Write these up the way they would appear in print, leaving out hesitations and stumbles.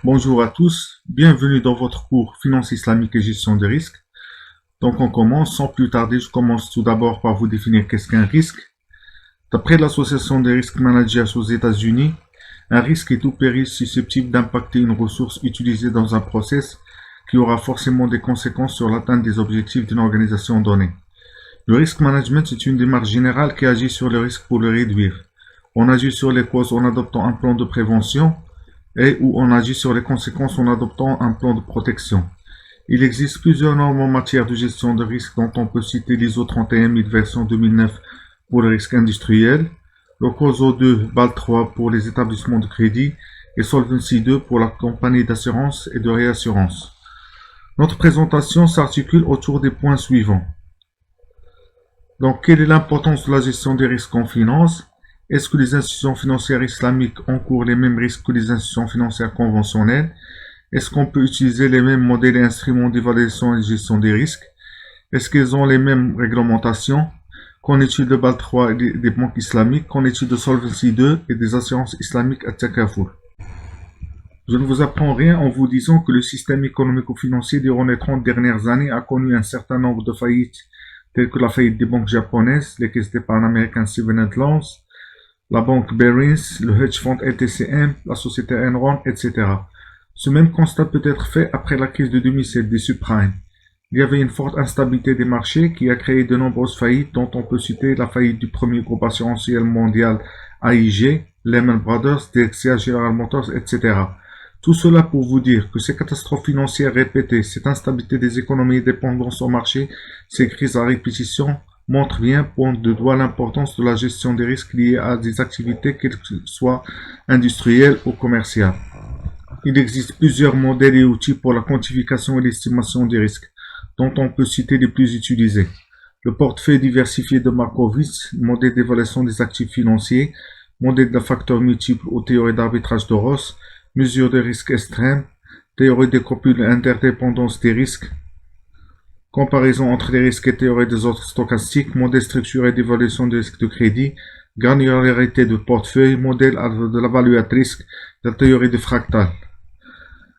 Bonjour à tous, bienvenue dans votre cours Finance islamique et gestion des risques. Donc on commence, sans plus tarder, je commence tout d'abord par vous définir qu'est-ce qu'un risque. D'après l'Association des risques managers aux États-Unis, un risque est tout péril susceptible d'impacter une ressource utilisée dans un process qui aura forcément des conséquences sur l'atteinte des objectifs d'une organisation donnée. Le risk management est une démarche générale qui agit sur le risque pour le réduire. On agit sur les causes en adoptant un plan de prévention et où on agit sur les conséquences en adoptant un plan de protection. Il existe plusieurs normes en matière de gestion de risque dont on peut citer l'ISO 31000 version 2009 pour le risque industriel, le COSO 2 BAL 3 pour les établissements de crédit et Solvency 2 pour la compagnie d'assurance et de réassurance. Notre présentation s'articule autour des points suivants. Donc, quelle est l'importance de la gestion des risques en finance? Est-ce que les institutions financières islamiques encourent les mêmes risques que les institutions financières conventionnelles? Est-ce qu'on peut utiliser les mêmes modèles et instruments d'évaluation et de gestion des risques? Est-ce qu'elles ont les mêmes réglementations? Qu'en est-il de BAL 3 et des banques islamiques? Qu'en est-il de Solvency 2 et des assurances islamiques à Takaful? Je ne vous apprends rien en vous disant que le système économico-financier durant les 30 dernières années a connu un certain nombre de faillites, telles que la faillite des banques japonaises, les caisses d'épargne américaines Seven Loans, la banque Barings, le hedge fund LTCM, la société Enron, etc. Ce même constat peut être fait après la crise de 2007 des subprimes. Il y avait une forte instabilité des marchés qui a créé de nombreuses faillites dont on peut citer la faillite du premier groupe assurantiel mondial AIG, Lehman Brothers, DXA, General Motors, etc. Tout cela pour vous dire que ces catastrophes financières répétées, cette instabilité des économies et dépendance au marché, ces crises à répétition, montre bien, pointe de doigt l'importance de la gestion des risques liés à des activités, qu'elles soient industrielles ou commerciales. Il existe plusieurs modèles et outils pour la quantification et l'estimation des risques, dont on peut citer les plus utilisés. Le portefeuille diversifié de Markowitz, modèle d'évaluation des actifs financiers, modèle de facteurs multiples ou théorie d'arbitrage de Ross, mesure de risque extrême, théorie des copules et interdépendance des risques, comparaison entre les risques et théorie des ordres stochastiques, modèle structuré d'évaluation des risques de crédit, granularité de portefeuille, modèle de l'évaluation de risque, la théorie de fractal.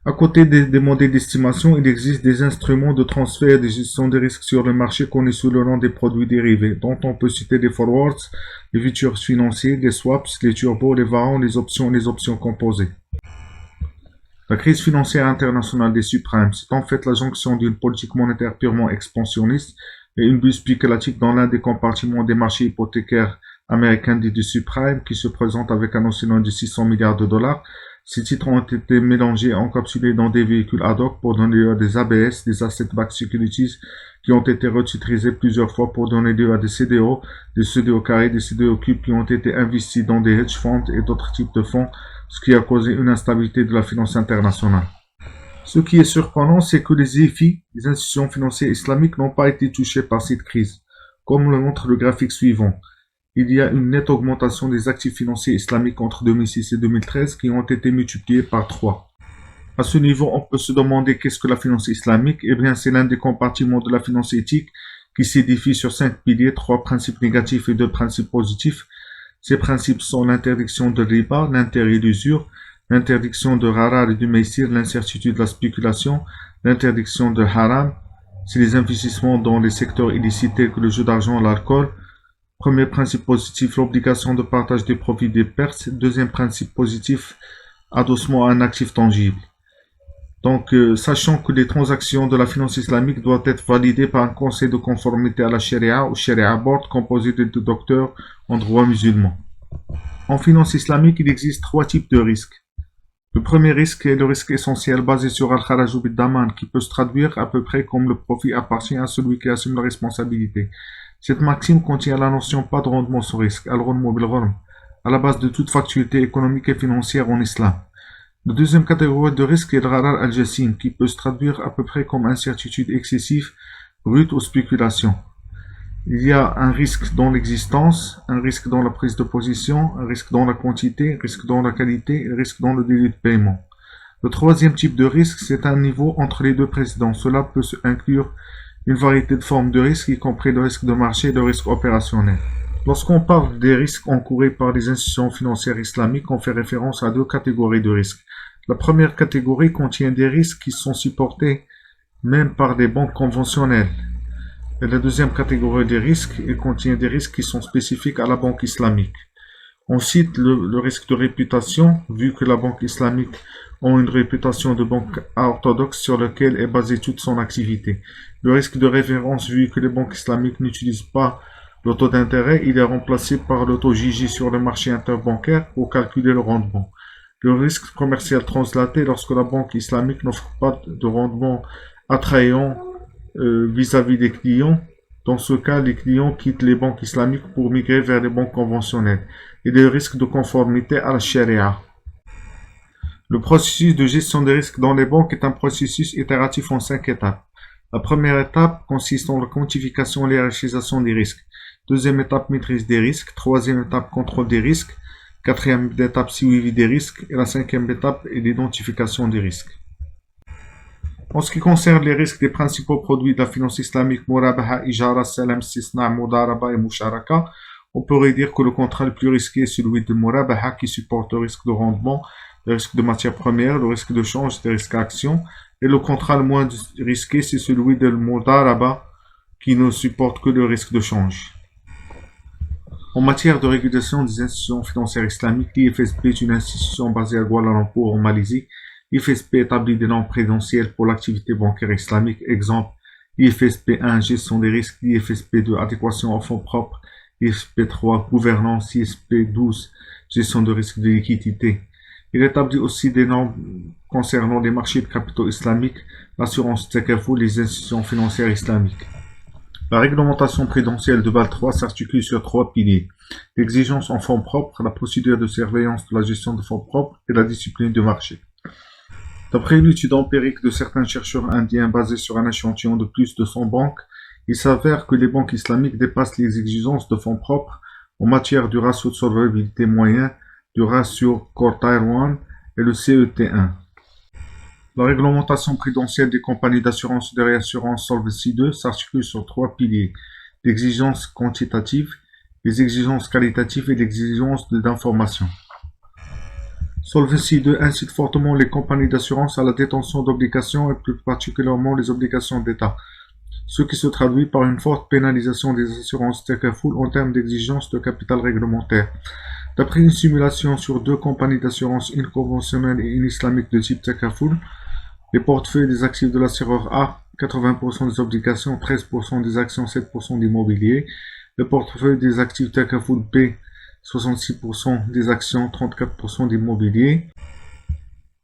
À côté des modèles d'estimation, il existe des instruments de transfert et de gestion des risques sur le marché connus sous le nom des produits dérivés, dont on peut citer les forwards, les futurs financiers, les swaps, les turbos, les warrants, les options et les options composées. La crise financière internationale des subprimes, c'est en fait la jonction d'une politique monétaire purement expansionniste et une bulle spéculative dans l'un des compartiments des marchés hypothécaires américains dits de subprimes qui se présentent avec un océan de 600 milliards de dollars. Ces titres ont été mélangés et encapsulés dans des véhicules ad hoc pour donner lieu à des ABS, des Asset-Backed Securities, qui ont été retitrisés plusieurs fois pour donner lieu à des CDO, des CDO carrés, des CDO cubes qui ont été investis dans des hedge funds et d'autres types de fonds, ce qui a causé une instabilité de la finance internationale. Ce qui est surprenant, c'est que les EFI, les institutions financières islamiques, n'ont pas été touchées par cette crise, comme le montre le graphique suivant. Il y a une nette augmentation des actifs financiers islamiques entre 2006 et 2013 qui ont été multipliés par 3. À ce niveau, on peut se demander qu'est-ce que la finance islamique? Eh bien, c'est l'un des compartiments de la finance éthique qui s'édifie sur 5 piliers, 3 principes négatifs et 2 principes positifs. Ces principes sont l'interdiction de riba, l'intérêt et l'usure, l'interdiction de rarar et du meissir, l'incertitude de la spéculation, l'interdiction de haram, c'est les investissements dans les secteurs illicites tels que le jeu d'argent et l'alcool. Premier principe positif, l'obligation de partage des profits des pertes. Deuxième principe positif, adossement à un actif tangible. Donc, sachant que les transactions de la finance islamique doivent être validées par un conseil de conformité à la Sharia ou Sharia Board composé de docteurs en droit musulman. En finance islamique, il existe 3 types de risques. Le premier risque est le risque essentiel basé sur Al-Kharaj bid-Daman qui peut se traduire à peu près comme le profit appartient à celui qui assume la responsabilité. Cette maxime contient la notion pas de rendement sans risque, al-ghurm bil-ghurm, à la base de toute factualité économique et financière en islam. La deuxième catégorie de risque est le gharar al-jassim, qui peut se traduire à peu près comme incertitude excessive, brute ou spéculation. Il y a un risque dans l'existence, un risque dans la prise de position, un risque dans la quantité, un risque dans la qualité, un risque dans le délai de paiement. Le troisième type de risque, c'est un niveau entre les deux précédents. Cela peut inclure une variété de formes de risques, y compris le risque de marché et le risque opérationnel. Lorsqu'on parle des risques encourus par les institutions financières islamiques, on fait référence à 2 catégories de risques. La première catégorie contient des risques qui sont supportés même par des banques conventionnelles. Et la deuxième catégorie des risques, elle contient des risques qui sont spécifiques à la banque islamique. On cite le risque de réputation, vu que la banque islamique a une réputation de banque orthodoxe sur laquelle est basée toute son activité. Le risque de référence, vu que les banques islamiques n'utilisent pas le taux d'intérêt, il est remplacé par le taux JJ sur le marché interbancaire pour calculer le rendement. Le risque commercial translaté, lorsque la banque islamique n'offre pas de rendement attrayant vis-à-vis des clients. Dans ce cas, les clients quittent les banques islamiques pour migrer vers les banques conventionnelles. Et le risque de conformité à la charia. Le processus de gestion des risques dans les banques est un processus itératif en 5 étapes. La première étape consiste en la quantification et l'hiérarchisation des risques. Deuxième étape, maîtrise des risques. Troisième étape, contrôle des risques. Quatrième étape, suivi des risques. Et la cinquième étape est l'identification des risques. En ce qui concerne les risques des principaux produits de la finance islamique, Murabaha, Ijara, Salam, Sisna, Mudaraba et Musharaka, on pourrait dire que le contrat le plus risqué est celui de Murabaha qui supporte le risque de rendement, le risque de matière première, le risque de change, le risque d'action. Et le contrat le moins risqué, c'est celui de Mudaraba qui ne supporte que le risque de change. En matière de régulation des institutions financières islamiques, l'IFSP est une institution basée à Kuala Lumpur en Malaisie. L'IFSP établit des normes prudentielles pour l'activité bancaire islamique. Exemple, l'IFSP 1, gestion des risques, l'IFSP 2, adéquation aux fonds propres, l'IFSP 3, gouvernance, l'IFSP 12, gestion de risque de liquidité. Il établit aussi des normes concernant les marchés de capitaux islamiques, l'assurance Takaful, les institutions financières islamiques. La réglementation prudentielle de Bâle 3 s'articule sur 3 piliers. L'exigence en fonds propres, la procédure de surveillance de la gestion de fonds propres et la discipline de marché. D'après une étude empirique de certains chercheurs indiens basée sur un échantillon de plus de 100 banques, il s'avère que les banques islamiques dépassent les exigences de fonds propres en matière du ratio de solvabilité moyen, du ratio Quartile 1 et le CET1. La réglementation prudentielle des compagnies d'assurance et de réassurance Solvency 2 s'articule sur 3 piliers: l'exigence quantitative, les exigences qualitatives et l'exigence d'information. Solvency 2 incite fortement les compagnies d'assurance à la détention d'obligations et plus particulièrement les obligations d'État, ce qui se traduit par une forte pénalisation des assurances Takaful en termes d'exigence de capital réglementaire. D'après une simulation sur 2 compagnies d'assurance, une conventionnelle et une islamique de type Takaful, les portefeuilles des actifs de l'assureur A, 80% des obligations, 13% des actions, 7% d'immobilier, le portefeuille des actifs Takaful B, 66% des actions, 34% d'immobilier.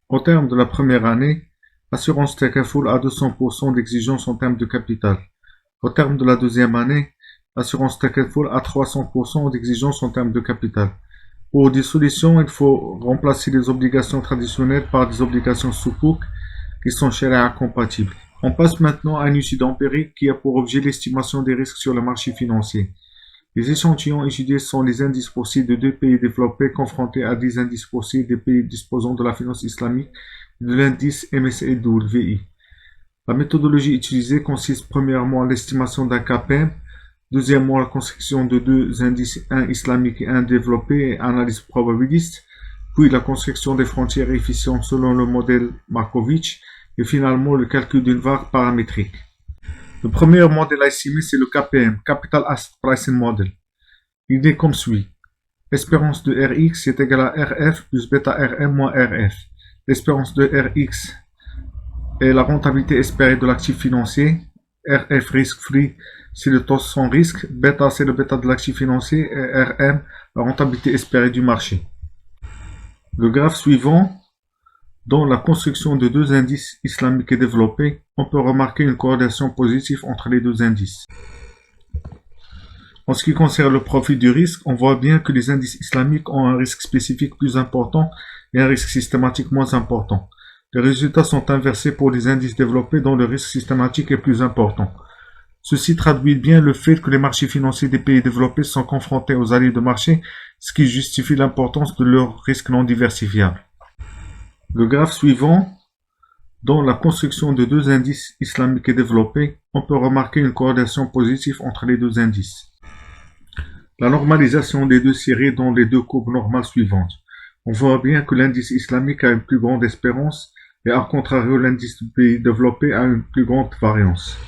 Au terme de la première année, l'assurance Takaful a 200% d'exigence en termes de capital. Au terme de la deuxième année, l'assurance Takaful a 300% d'exigence en termes de capital. Pour des solutions, il faut remplacer les obligations traditionnelles par des obligations soukouk qui sont sharia compatibles. On passe maintenant à une étude empirique qui a pour objet l'estimation des risques sur le marché financier. Les échantillons étudiés sont les indices boursiers de 2 pays développés confrontés à 10 indices boursiers des pays disposant de la finance islamique et de l'indice MSCI. La méthodologie utilisée consiste premièrement à l'estimation d'un KPM, deuxièmement la construction de 2 indices, un islamique et un développé et analyse probabiliste, puis la construction des frontières efficientes selon le modèle Markovitch et finalement le calcul d'une VaR paramétrique. Le premier modèle à estimer, c'est le KPM, Capital Asset Pricing Model. Il est comme suit. L'espérance de Rx est égale à RF plus bêta RM moins RF. L'espérance de Rx est la rentabilité espérée de l'actif financier. RF risk-free, c'est le taux sans risque. Bêta, c'est le bêta de l'actif financier. Et RM, la rentabilité espérée du marché. Le graphe suivant. Dans la construction de 2 indices islamiques et développés, on peut remarquer une corrélation positive entre les 2 indices. En ce qui concerne le profil du risque, on voit bien que les indices islamiques ont un risque spécifique plus important et un risque systématique moins important. Les résultats sont inversés pour les indices développés dont le risque systématique est plus important. Ceci traduit bien le fait que les marchés financiers des pays développés sont confrontés aux allées de marché, ce qui justifie l'importance de leurs risques non diversifiables. Le graphe suivant, dans la construction de 2 indices islamiques et développés, on peut remarquer une corrélation positive entre les 2 indices. La normalisation des 2 séries dans les 2 courbes normales suivantes. On voit bien que l'indice islamique a une plus grande espérance et à contrario l'indice du pays développé a une plus grande variance.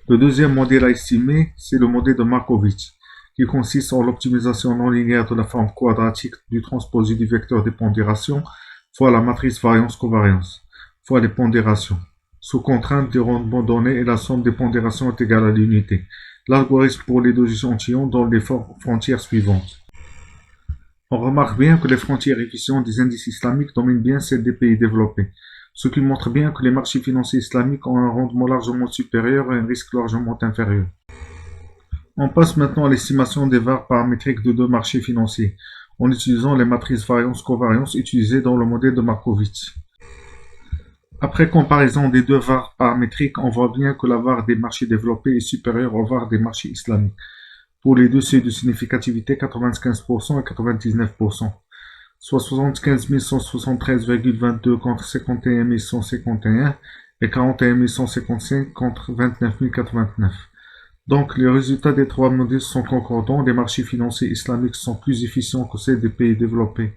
Le deuxième modèle à estimer, c'est le modèle de Markovitch, qui consiste en l'optimisation non linéaire de la forme quadratique du transposé du vecteur des pondérations fois la matrice variance-covariance, fois les pondérations, sous contrainte des rendements donnés et la somme des pondérations est égale à l'unité. L'algorithme pour les deux échantillons donne les frontières suivantes. On remarque bien que les frontières efficientes des indices islamiques dominent bien celles des pays développés, ce qui montre bien que les marchés financiers islamiques ont un rendement largement supérieur et un risque largement inférieur. On passe maintenant à l'estimation des VAR paramétriques de deux marchés financiers, en utilisant les matrices variance-covariance utilisées dans le modèle de Markovitch. Après comparaison des deux VAR paramétriques, on voit bien que la VAR des marchés développés est supérieure au VAR des marchés islamiques. Pour les deux seuils de significativité 95% et 99%, soit 75 173,22 contre 51 151 et 41 155 contre 29 089. Donc, les résultats des trois modèles sont concordants, les marchés financiers islamiques sont plus efficients que ceux des pays développés.